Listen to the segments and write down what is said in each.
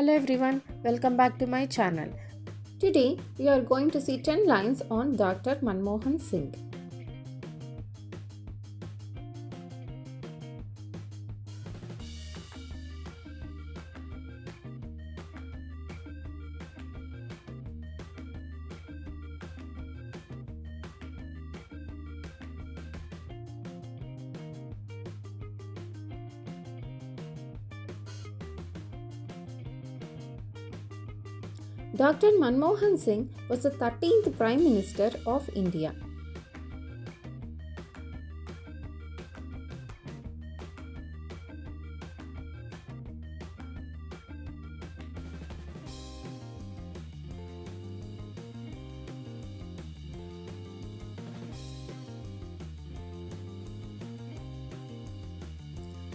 Hello everyone, welcome back to my channel. Today we are going to see 10 lines on Dr. Manmohan Singh. Dr. Manmohan Singh was the 13th Prime Minister of India.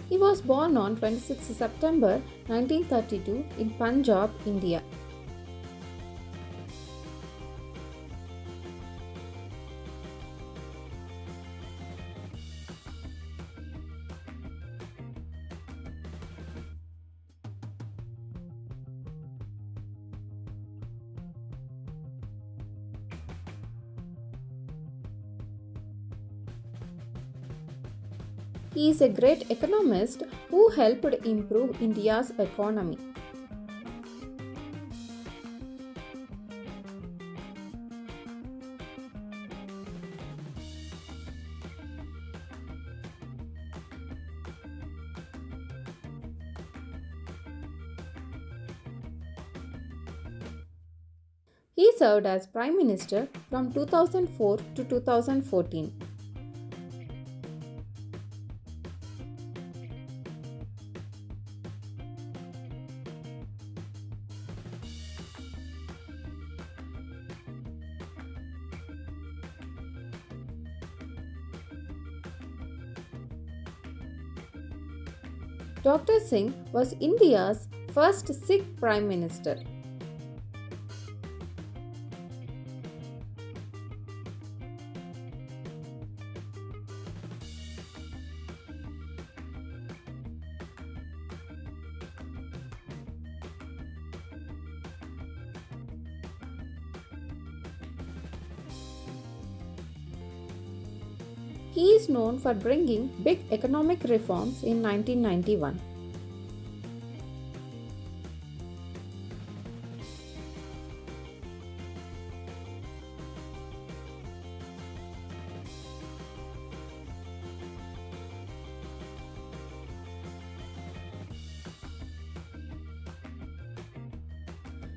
He was born on 26 September 1932 in Punjab, India. He is a great economist who helped improve India's economy. He served as Prime Minister from 2004 to 2014. Dr. Singh was India's first Sikh Prime Minister. He is known for bringing big economic reforms in 1991.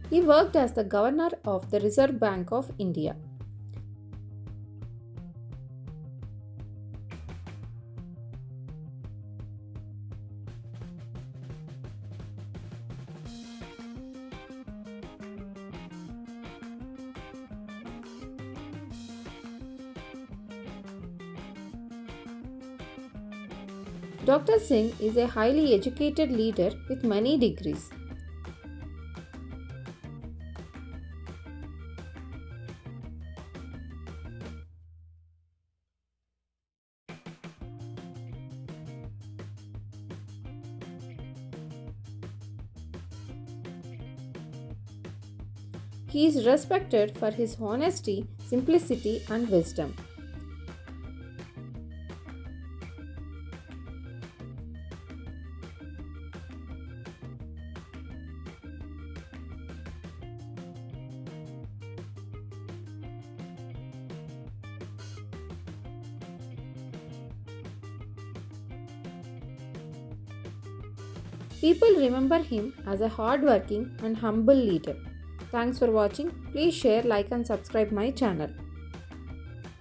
He worked as the Governor of the Reserve Bank of India. Dr. Singh is a highly educated leader with many degrees. He is respected for his honesty, simplicity, and wisdom. People remember him as a hardworking and humble leader. Thanks for watching. Please share, like and subscribe my channel.